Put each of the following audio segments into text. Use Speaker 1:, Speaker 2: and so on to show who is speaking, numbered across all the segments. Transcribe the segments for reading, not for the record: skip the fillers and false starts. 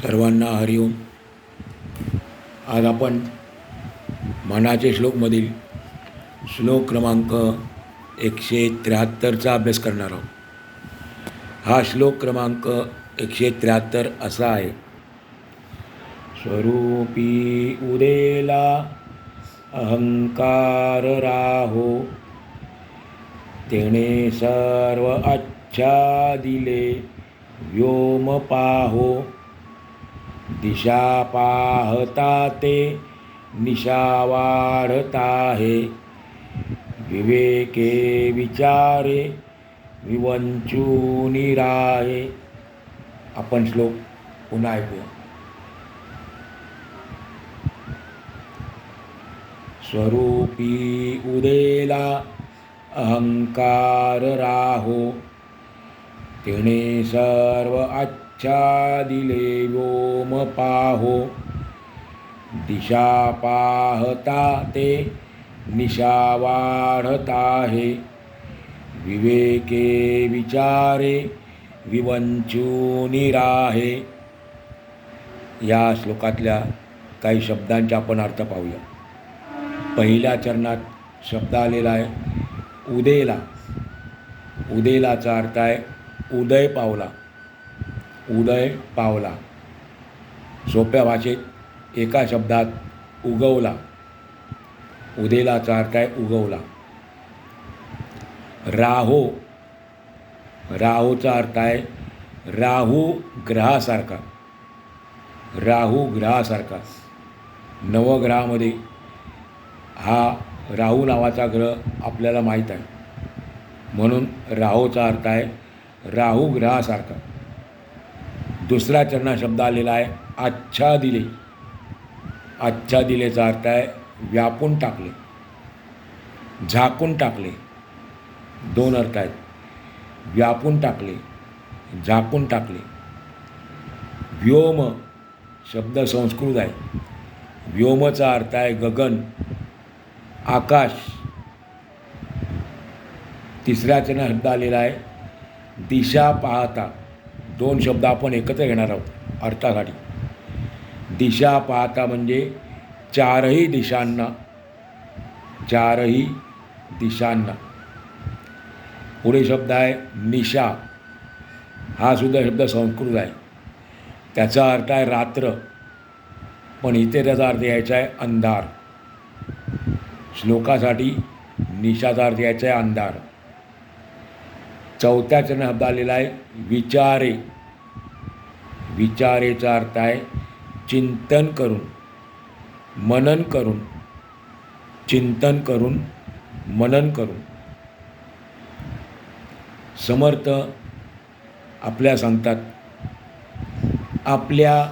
Speaker 1: सर्वांना हरिओम. आज आपण मनाचे श्लोकमधील श्लोक क्रमांक 173चा अभ्यास करणार आहोत. हा श्लोक क्रमांक 173 असा आहे. स्वरूपी उदेला अहंकार राहो, तेणे सर्व अच्छा दिले व्योम पाहो. दिशा पाहता ते निशा वाढता है, विवेके विचारे विवंचूनी राहे. आपण श्लोक पुन्हा ऐकूया. स्वरूपी उदेला अहंकार राहो, तेणे सर्व अच्छा दिले व्योम पाहो. दिशा पाहता ते निशा वाढता है, विवेके विचारे विवंचूनी राहे. या श्लोकातल्या काही शब्दांचे आपण अर्थ पाहूया. पहिल्या चरणात शब्द आलेला आहे उदेला. उदेलाचा अर्थ आहे उदय पावला. उदय पावला. सोप्या भाषेत एका शब्दात उगवला. उदेलाचा अर्थ आहे उगवला. राहो. राहोचा अर्थ आहे राहू ग्रहासारखा. राहू ग्रहासारखा. नवग्रहामध्ये हा राहू नावाचा ग्रह आपल्याला माहीत आहे, म्हणून राहूचा अर्थ आहे राहू ग्रहासारखा. दुसऱ्या चरणात शब्द आलेला आहे अच्छा दिले. अच्छा दिलेचा अर्थ आहे व्यापून टाकले, झाकून टाकले. दोन अर्थ आहेत. व्यापून टाकले, झाकून टाकले. व्योम शब्द संस्कृत आहे. व्योमचा अर्थ आहे गगन, आकाश. तिसऱ्या चरणात शब्द आलेला आहे दिशा पाहता. दोन शब्द आपण एकत्र घेणार आहोत अर्थासाठी. दिशा पाहता म्हणजे चारही दिशांना. चारही दिशांना. पुढे शब्द आहे निशा. हा सुद्धा शब्द संस्कृत आहे. त्याचा अर्थ आहे रात्र, पण इथे त्याचा अर्थ यायचा आहे अंधार. श्लोकासाठी निशाचा अर्थ यायचा आहे अंधार. चौथ्या चरणात शब्द आलेला आहे विचारे. विचारेचा अर्थ आहे चिंतन करून, मनन करून. चिंतन करून, मनन करून. समर्थ आपल्या सांगतात आपल्या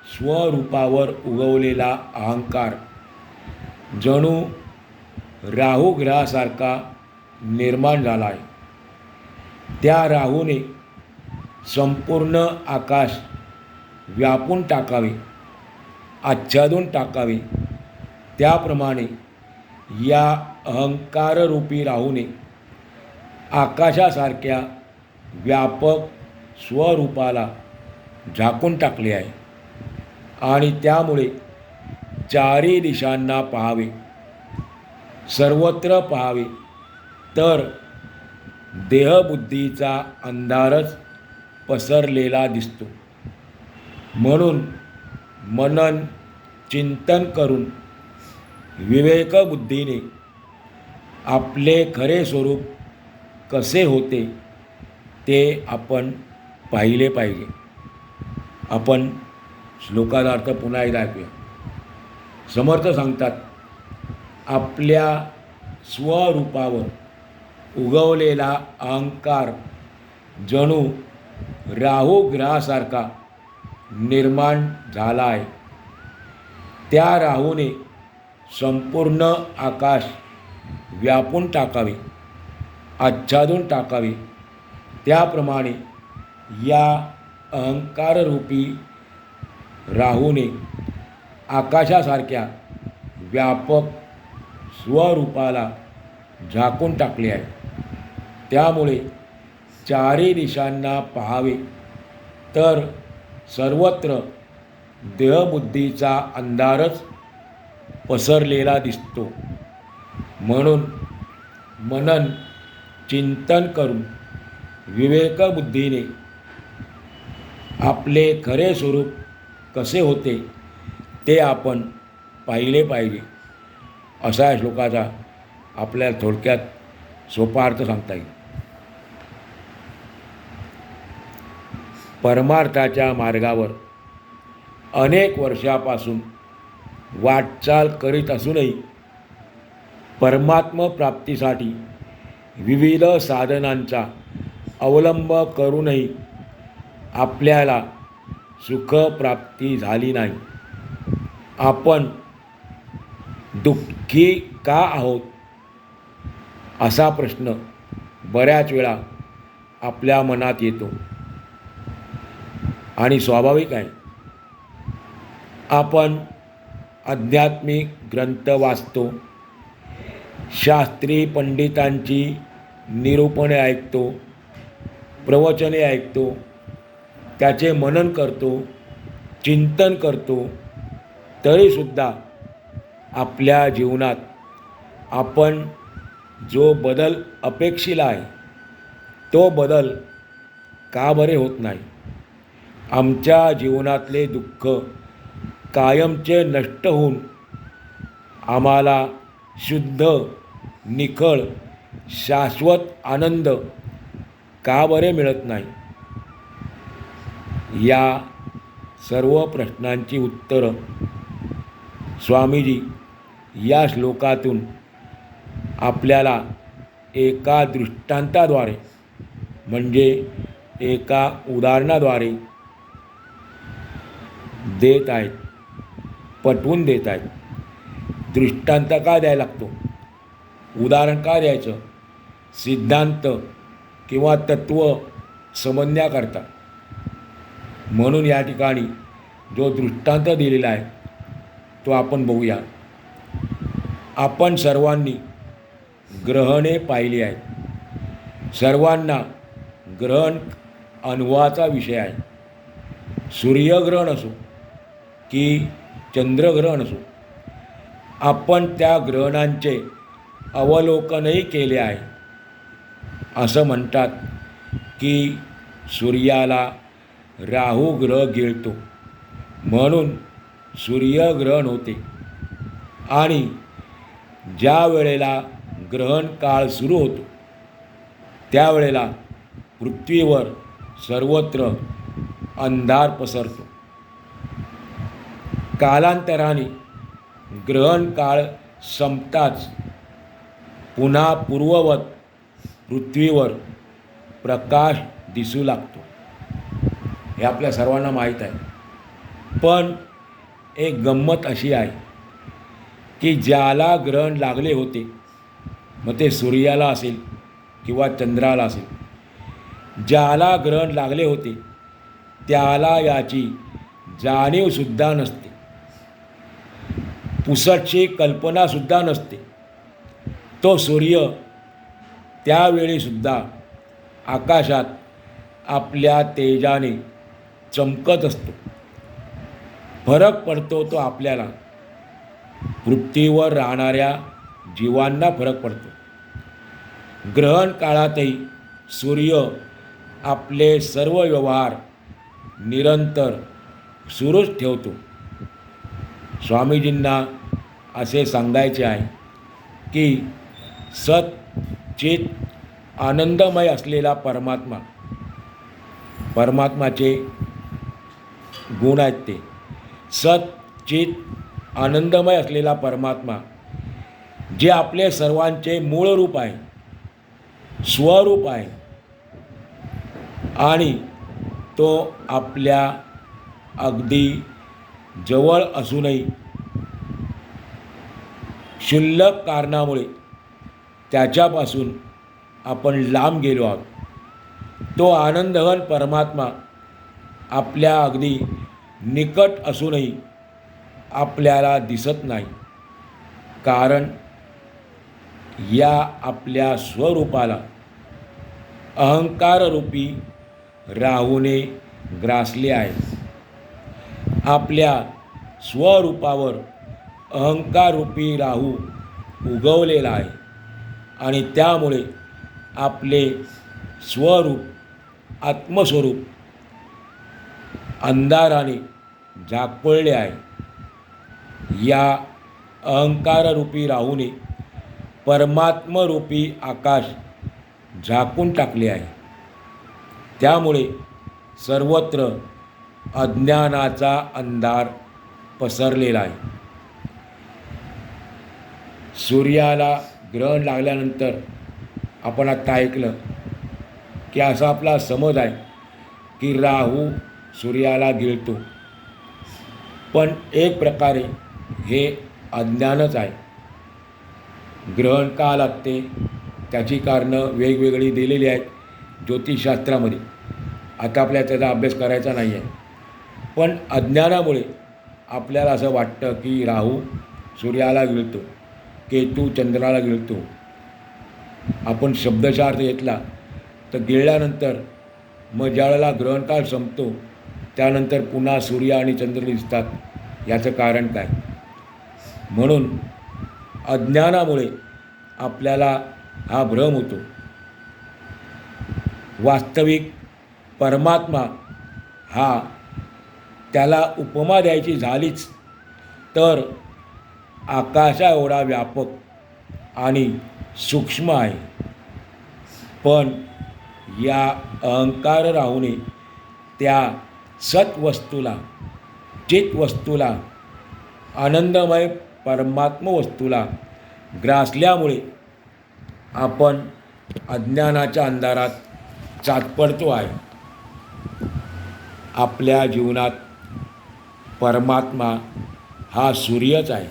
Speaker 1: स्वरूपावर उगवलेला अहंकार जणू राहू ग्रहासारखा निर्माण झाला आहे. त्या राहूने संपूर्ण आकाश व्यापून टाकावे, आच्छादून टाकावे. त्याप्रमाणे या अहंकाररूपी राहूने आकाशासारख्या व्यापक स्वरूपाला झाकून टाकले आहे. आणि त्यामुळे चारी दिशांना पाहावे, सर्वत्र पाहावे, तर देहबुद्धीचा अंधारच पसरलेला दिसतो. म्हणून मनन चिंतन करून विवेकबुद्धीने आपले खरे स्वरूप कसे होते ते आपण पाहिले पाहिजे. आपण श्लोकाचा अर्थ पुन्हा एकदा ऐकूया. समर्थ सांगतात आपल्या स्वरूपावर उगवलेला अहंकार जणू राहू ग्रहासारखा निर्माण झाला आहे. त्या राहूने संपूर्ण आकाश व्यापून टाकावे, आच्छादून टाकावे. त्याप्रमाणे या अहंकाररूपी राहूने आकाशासारख्या व्यापक स्वरूपाला झाकून टाकले आहे. त्यामुळे चारी दिशांना पाहावे, तर सर्वत्र देहबुद्धीचा अंधारच पसरलेला दिसतो. म्हणून मनन चिंतन करून विवेकबुद्धीने आपले खरे स्वरूप कसे होते ते आपण पाहिले पाहिजे. असा या श्लोकाचा आपल्याला थोडक्यात सोपा अर्थ सांगता येईल. परमार्थाच्या मार्गावर अनेक वर्षापासून वाटचाल करीत असूनही परमात्म प्राप्तीसाठी विविध साधनांचा अवलंब करूनही आपल्याला सुखप्राप्ती झाली नाही. आपण दुःखी का आहोत असा प्रश्न बऱ्याच वेळा आपल्या मनात येतो आणि स्वाभाविक आहे. आपण आध्यात्मिक ग्रंथ वाचतो, शास्त्री पंडितांची निरूपणे ऐकतो, प्रवचने ऐकतो, त्याचे मनन करतो, चिंतन करतो, तरीसुद्धा आपल्या जीवनात आपण जो बदल अपेक्षिला आहे तो बदल का बरे होत नाही. आमच्या जीवनातले दुःख कायमचे नष्ट होऊन आम्हाला शुद्ध, निखळ, शाश्वत आनंद का बरे मिळत नाही. या सर्व प्रश्नांची उत्तरं स्वामीजी या श्लोकातून आपल्याला एका दृष्टांताद्वारे म्हणजे एका उदाहरणाद्वारे देत आहेत, पटवून देत आहेत. दृष्टांत का द्यायला लागतो, उदाहरण का द्यायचं, सिद्धांत किंवा तत्त्व समजण्याकरता. म्हणून या ठिकाणी जो दृष्टांत दिलेला आहे तो आपण बघूया. आपण सर्वांनी ग्रहणे पाहिली आहेत. सर्वांना ग्रहण अनुभवाचा विषय आहे. सूर्यग्रहण असो की चंद्रग्रहण असो, आपण त्या ग्रहणांचे अवलोकनही केले आहे. असं म्हणतात की सूर्याला राहू ग्रह गिळतो म्हणून सूर्यग्रहण होते आणि ज्या वेळेला ग्रहण काळ सुरू होतो त्यावेळेला पृथ्वीवर सर्वत्र अंधार पसरतो. कालांतराने ग्रहण काळ संपताच पुन्हा पूर्ववत पृथ्वीवर प्रकाश दिसू लागतो. हे आपल्या सर्वांना माहीत आहे. पण एक गंमत अशी आहे की ज्याला ग्रहण लागले होते, मग ते सूर्याला असेल किंवा चंद्राला असेल, ज्याला ग्रहण लागले होते त्याला याची जाणीवसुद्धा नसते, पुसटची कल्पनासुद्धा नसते. तो सूर्य त्यावेळीसुद्धा आकाशात आपल्या तेजाने चमकत असतो. फरक पडतो तो आपल्याला, पृथ्वीवर राहणाऱ्या जीवांना फरक पडतो. ग्रहण काळातही सूर्य आपले सर्व व्यवहार निरंतर सुरूच ठेवतो. स्वामीजींना असे सांगायचे आहे की सत चित आनंदमय असलेला परमात्माचे गुण आहेत ते. सत चित आनंदमय असलेला परमात्मा जे आपले सर्वांचे मूळ रूप आहे, स्वरूप आहे आणि तो आपल्या अगदी जवळ असूनही क्षुल्लक कारणामुळे त्याच्यापासून आपण लांब गेलो आहोत. तो आनंदघन परमात्मा आपल्या अगदी निकट असूनही आपल्याला दिसत नाही, कारण या आपल्या स्वरूपाला अहंकाररूपी राहूने ग्रासले आहे. आपल्या स्वरूपावर अहंकाररूपी राहू उगवलेला आहे आणि त्यामुळे आपले स्वरूप आत्मस्वरूप अंधाराने झाकळले आहे। या अहंकाररूपी राहूने परमात्मरूपी आकाश झाकून टाकले आहे। त्यामुळे सर्वत्र अज्ञानाचा अंधार पसरलेला आहे। सूर्याला ग्रहण लागल्यानंतर आपण आता ऐकलं की असा आपला समज आहे की राहू सूर्याला गिळतो, पण एक प्रकारे हे अज्ञानच आहे। ग्रहण का लागते त्याची कारणं वेगवेगळी दिलेली आहेत ज्योतिषशास्त्रामध्ये, आता आपल्याला त्याचा अभ्यास करायचा नाही आहे। पण अज्ञानामुळे आपल्याला असं वाटतं की राहू सूर्याला गिळतो, केतू चंद्राला गिळतो। आपण शब्दशः अर्थ घेतला तर गिळल्यानंतर मग ज्यावेळेला ग्रहणकाळ संपतो त्यानंतर पुन्हा सूर्य आणि चंद्र दिसतात, याचं कारण काय? म्हणून अज्ञानामुळे आपल्याला हा भ्रम होतो। वास्तविक परमात्मा हा, त्याला उपमा द्यायची झालीच तर आकाशा एवढा व्यापक आणि सूक्ष्म आहे, पण या अहंकार राहूने त्या सत्वस्तूला, चित्वस्तूला, आनंदमय परमात्म वस्तूला ग्रासल्यामुळे आपण अज्ञानाच्या अंधारात चाचपडतो आहे। आपल्या जीवनात परमात्मा हा सूर्यच आहे।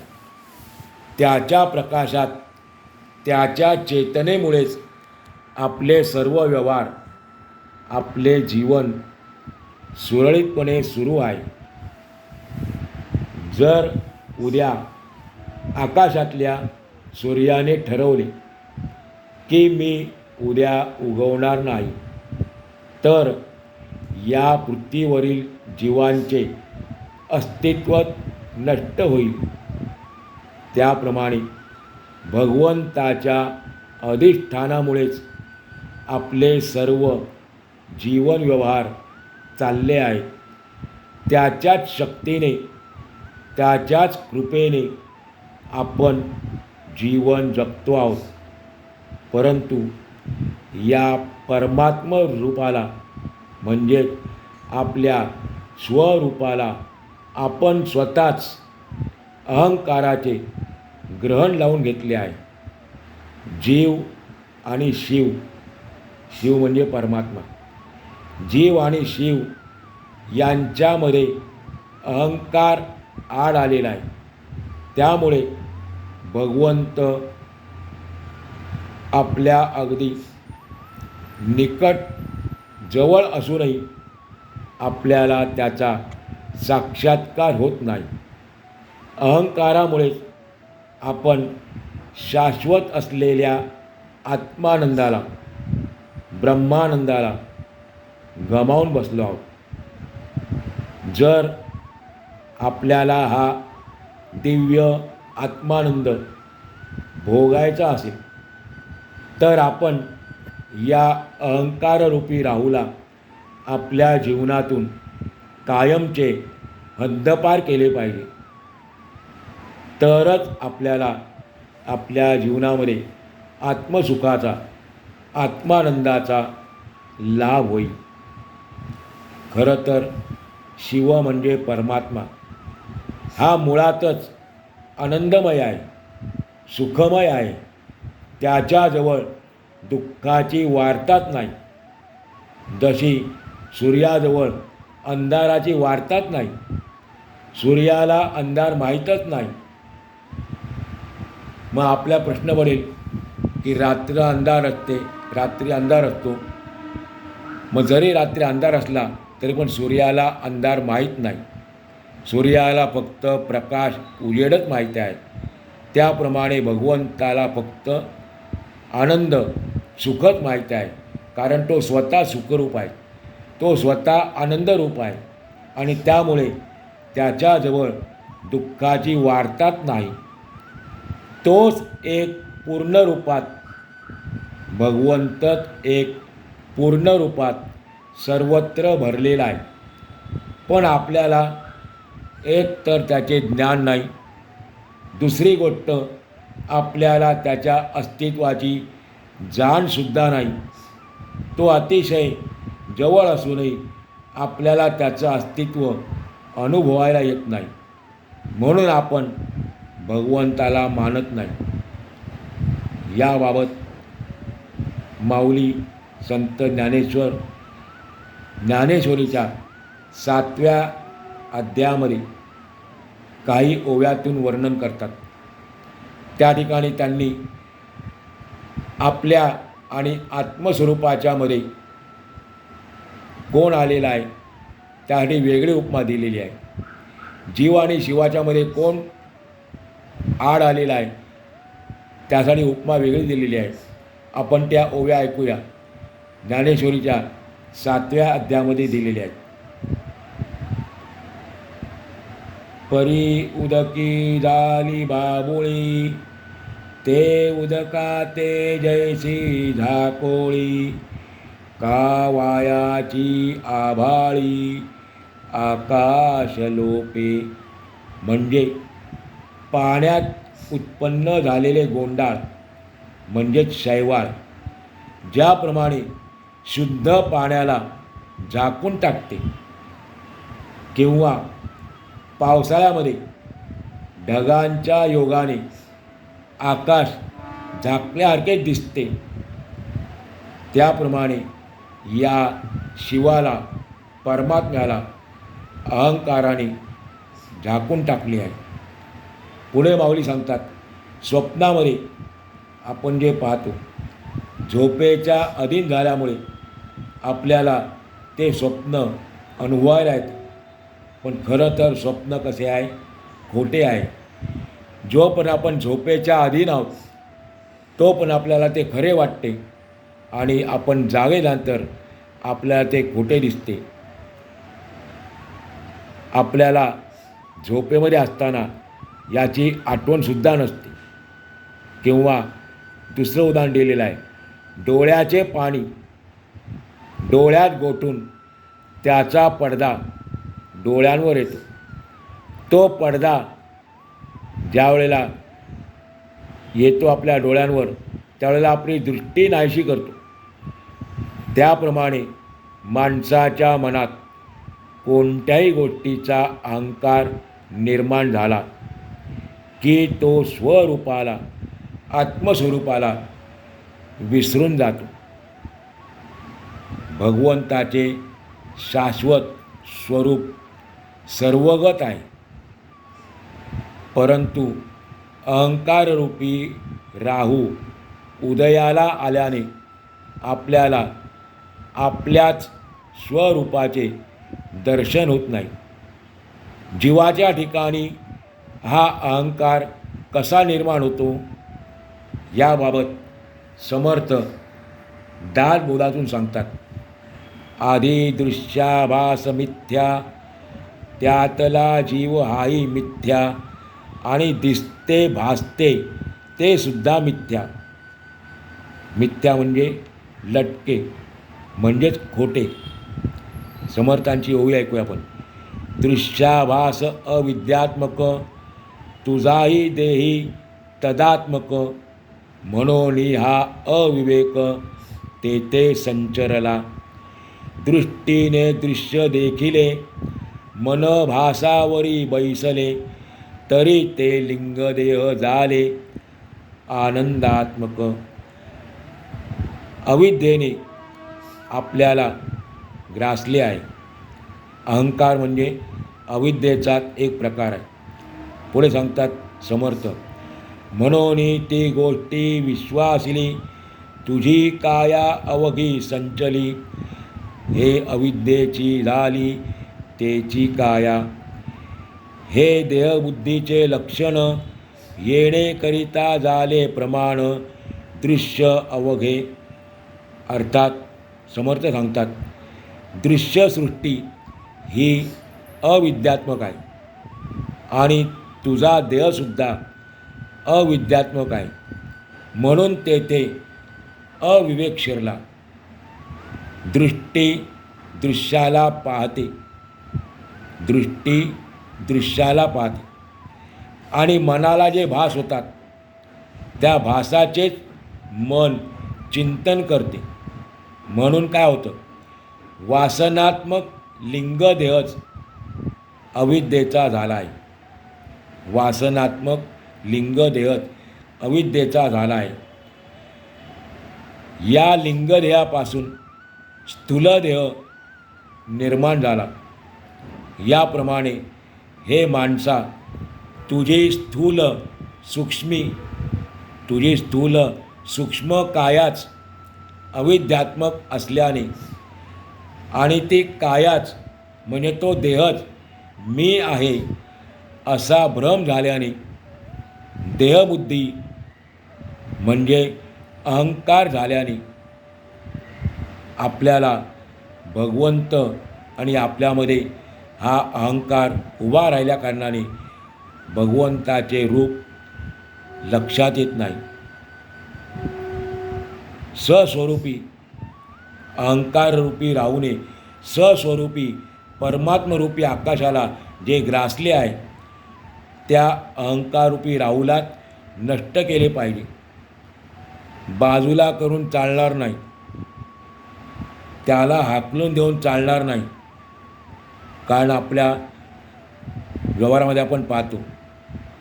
Speaker 1: त्याच्या प्रकाशात, त्याच्या चेतनेमुळेच आपले सर्व व्यवहार, आपले जीवन सुरळीतपणे सुरू आहे। जर उद्या आकाशातल्या सूर्याने ठरवले की मी उद्या उगवणार नाही, तर या पृथ्वीवरील जीवांचे अस्तित्व नष्ट होईल। त्याप्रमाणे भगवंताच्या अधिष्ठानामुळेच आपले सर्व जीवन व्यवहार चालले आहेत। त्याच्याच शक्तीने, त्याच्याच कृपेने आपण जीवन जगतो आहोत। परंतु या परमात्म रूपाला म्हणजे आपल्या स्वरूपाला आपण स्वतःच अहंकाराचे ग्रहण लावून घेतले आहे। जीव आणि शिव, शिव म्हणजे परमात्मा, जीव आणि शिव यांच्यामध्ये अहंकार आड आलेला आहे। त्यामुळे भगवंत आपल्या अगदी निकट जवळ असूनही आपल्याला त्याचा साक्षात्कार होत नाही। अहंकारामुळेच आपण शाश्वत असलेल्या आत्मानंदाला, ब्रह्मानंदाला गमावून बसलो आहोत। जर आपल्याला हा दिव्य आत्मानंद भोगायचा असेल तर आपण या अहंकाररूपी राहूला आपल्या जीवनातून कायमचे हद्दपार केले पाहिजे, तरच आपल्याला आपल्या जीवनामध्ये आत्मसुखाचा, आत्मानंदाचा लाभ होईल। खरं तर शिव म्हणजे परमात्मा हा मुळातच आनंदमय आहे, सुखमय आहे। त्याच्याजवळ दुःखाची वार्ताच नाही, जशी सूर्याजवळ अंधाराची वार्ताच नाही। सूर्याला अंधार माहीतच नाही। मग आपला प्रश्न पडेल की रात्री अंधार असते, रात्री अंधार असतो, मग जरी रात्री अंधार असला तरी पण सूर्याला अंधार माहीत नाही। सूर्याला फक्त प्रकाश, उजेडच माहिती आहे। त्याप्रमाणे भगवंताला फक्त आनंद, सुखच माहीत आहे, कारण तो स्वतः सुखरूप आहे, तो स्वतः आनंदरूप आहे आणि त्यामुळे त्याच्याजवळ दुःखाची वार्ताच नाही. तोच एक पूर्ण रूपात भगवंतच एक पूर्ण रूपात सर्वत्र भरलेला आहे. पण आपल्याला एक तर त्याचे ज्ञान नाही, दुसरी गोष्ट आपल्याला त्याच्या अस्तित्वाची जाणसुद्धा नाही. तो अतिशय जवळ असूनही आपल्याला त्याचं अस्तित्व अनुभवायला येत नाही. म्हणून आपण भगवंताला मानत नाही. याबाबत माऊली संत ज्ञानेश्वरीच्या 7व्या अध्यायामध्ये काही ओव्यातून वर्णन करतात. त्या ठिकाणी त्यांनी आपल्या आणि आत्मस्वरूपाच्या मध्ये कोण आलेला आहे त्यासाठी वेगळी उपमा दिलेली आहे. जीव आणि शिवाच्या मध्ये कोण आड आलेला आहे त्यासाठी उपमा वेगळी दिलेली आहे. आपण त्या ओव्या ऐकूया. ज्ञानेश्वरीच्या 7व्या अध्यायामध्ये दिलेल्या आहेत. परी उदकी झाली बाबुळी, ते उदकाते जैसी झाकोळी, का वायाची आभाळी आकाश लोपे. म्हणजे पाण्यात उत्पन्न झालेले गोंडाळ म्हणजेच शैवाल ज्याप्रमाणे शुद्ध पाण्याला झाकून टाकते किंवा पावसाळ्यामध्ये ढगांच्या योगाने आकाश झाकल्यासारखे दिसते, त्याप्रमाणे या शिवाला परमात्म्याला अहंकाराने झाकून टाकले आहे. पुढे माऊली सांगतात, स्वप्नामध्ये आपण जे पाहतो झोपेच्या अधीन झाल्यामुळे आपल्याला ते स्वप्न अनुभवायला येतं. पण खरं तर स्वप्न कसे आहे, खोटे आहे. जो पण आपण झोपेच्या अधीन आहोत तो पण आपल्याला ते खरे वाटते आणि आपण जागेनंतर आपल्याला ते खोटे दिसते. आपल्याला झोपेमध्ये असताना याची आठवणसुद्धा नसते. किंवा दुसरं उदाहरण दिलेलं आहे, डोळ्याचे पाणी डोळ्यात गोठून त्याचा पडदा डोळ्यांवर येतो. तो पडदा ज्या वेळेला येतो आपल्या डोळ्यांवर त्यावेळेला आपली दृष्टी नाहीशी करतो. त्याप्रमाणे माणसाच्या मनात कोणत्याही गोष्टीचा अहंकार निर्माण झाला की तो स्वरूपाला आत्मस्वरूपाला विसरून जातो. भगवंताचे शाश्वत स्वरूप सर्वगत आहे, परंतु अहंकाररूपी राहू उदयाला आल्याने आपल्याला आपल्याच स्वरूपाचे दर्शन होत नाही. जीवाच्या ठिकाणी हा अहंकार कसा निर्माण होतो याबाबत समर्थ दासबोधातून सांगतात. आधी दृश्याभास मिथ्या, त्यातला जीव हाही मिथ्या, आणि दिसते भासते ते सुद्धा मिथ्या. मिथ्या म्हणजे लटके म्हणजेच खोटे. समर्थांची ओवी ऐकूया आपण. दृश्याभास अविद्यात्मक, तुझाही देही तदात्मक, म्हणून हा अविवेक तेथे संचरला. दृष्टीने दृश्य देखिले, मन भासावरी बैसले, तरी ते लिंगदेह झाले आनंदात्मक. अविद्येने आपल्याला ग्रासले आहे. अहंकार म्हणजे अविद्येचा एक प्रकार आहे. पुढे सांगतात समर्थ, म्हणून ती गोष्टी विश्वासिली, तुझी काया अवघी संचली, हे अविद्येची झाली तेची काया. हे देहबुद्धीचे लक्षण, येणे करिता झाले प्रमाण, दृश्य अवघे. अर्थात समर्थ सांगतात, दृश्यसृष्टी ही अविद्यात्मक आहे. आणि तुझा देहसुद्धा अविद्यात्मक आहे. म्हणून तेथे अविवेक शिरला. दृष्टी दृश्याला पाहते, दृष्टी दृश्याला पाहते आणि मनाला जे भास होतात त्या भासाचेच मन चिंतन करते. म्हणून काय होतं, वासनात्मक लिंगदेहच अविद्येचा झाला आहे. वासनात्मक लिंगदेहच अविद्येचा झाला आहे. या लिंगदेहापासून स्थूलदेह निर्माण झाला. याप्रमाणे हे माणसा, तुझी स्थूल सूक्ष्म कायाच अविद्यात्मक असल्याने आणि ती कायाच म्हणजे तो देहच मी आहे असा भ्रम झाल्याने देहबुद्धी म्हणजे अहंकार झाल्याने आपल्याला भगवंत आणि आपल्यामध्ये हा अहंकार उभा राहिल्या कारणाने भगवंताचे रूप लक्षात येत नाही. सस्वरूपी अहंकाररूपी राहूने सस्वरूपी परमात्मरूपी आकाशाला जे ग्रासले आहे त्या अहंकाररूपी राहूलाच नष्ट केले पाहिजे. बाजूला करून चालणार नाही, त्याला हाकलून देऊन चालणार नाही. कारण आपल्या व्यवहारामध्ये आपण पाहतो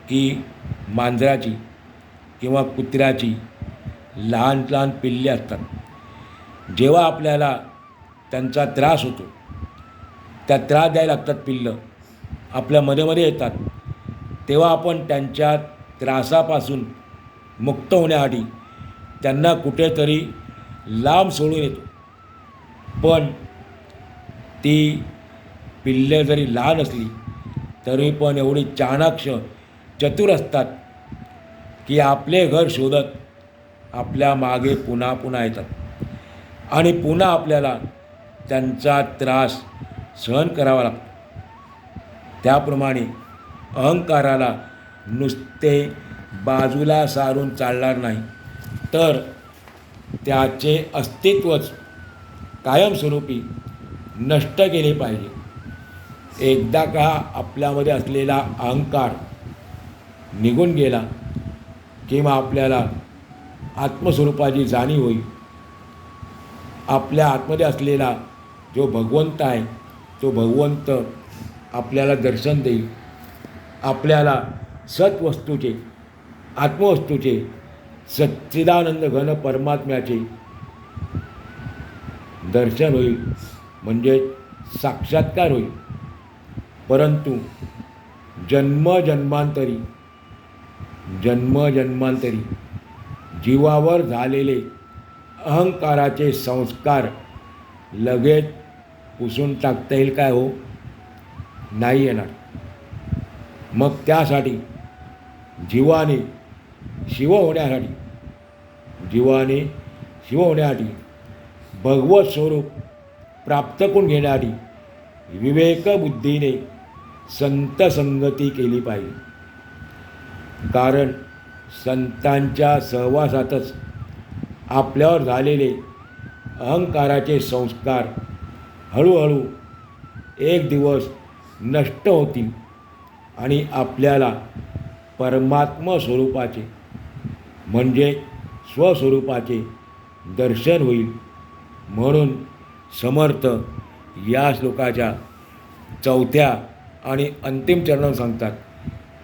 Speaker 1: की मांजराची किंवा कुत्र्याची लहान लहान पिल्ले असतात. जेव्हा आपल्याला त्यांचा त्रास होतो, त्या त्रास द्यायला लागतात, पिल्लं आपल्या मध्ये येतात, तेव्हा आपण त्यांच्या त्रासापासून मुक्त होण्यासाठी त्यांना कुठेतरी लांब सोडून येतो. पण ती पिल्ले जरी लहान असली तरी पण एवढी चाणाक्ष चतुर असतात की आपले घर शोधत आपल्या मागे पुन्हा पुन्हा येतात आणि पुन्हा आपल्याला त्यांचा त्रास सहन करावा लागतो. त्याप्रमाणे अहंकाराला नुसते बाजूला सारून चालणार नाही, तर त्याचे अस्तित्वच कायमस्वरूपी नष्ट केले पाहिजे. एकदा का आपल्यामध्ये असलेला अहंकार निघून गेला किंवा आपल्याला आत्मस्वरूपाची जाणीव होईल. आपल्या आतमध्ये असलेला जो भगवंत आहे तो भगवंत आपल्याला दर्शन देईल. आपल्याला सत्वस्तूचे आत्मवस्तूचे सच्चिदानंद घन परमात्म्याचे दर्शन होईल, म्हणजे साक्षात्कार होईल. परंतु जन्मजन्मांतरी जीवावर झालेले अहंकाराचे संस्कार लगेच पुसून टाकता येईल काय? हो, नाही येणार. मग त्यासाठी जीवाने शिव होण्यासाठी भगवत स्वरूप प्राप्त करून घेण्यासाठी विवेकबुद्धीने संत संगती केली पाहिजे. कारण संतांच्या सहवासातच आपल्यावर झालेले अहंकाराचे संस्कार हळूहळू एक दिवस नष्ट होतील आणि आपल्याला परमात्म स्वरूपाचे म्हणजे स्वस्वरूपाचे दर्शन होईल. म्हणून समर्थ या श्लोकाच्या चौथ्या आणि अंतिम चरणात सांगतात,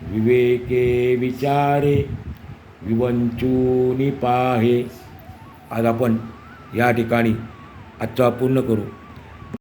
Speaker 1: विवेके विचारे विवंचूनि पाहे. आज आपण या ठिकाणी आजचा पूर्ण करू.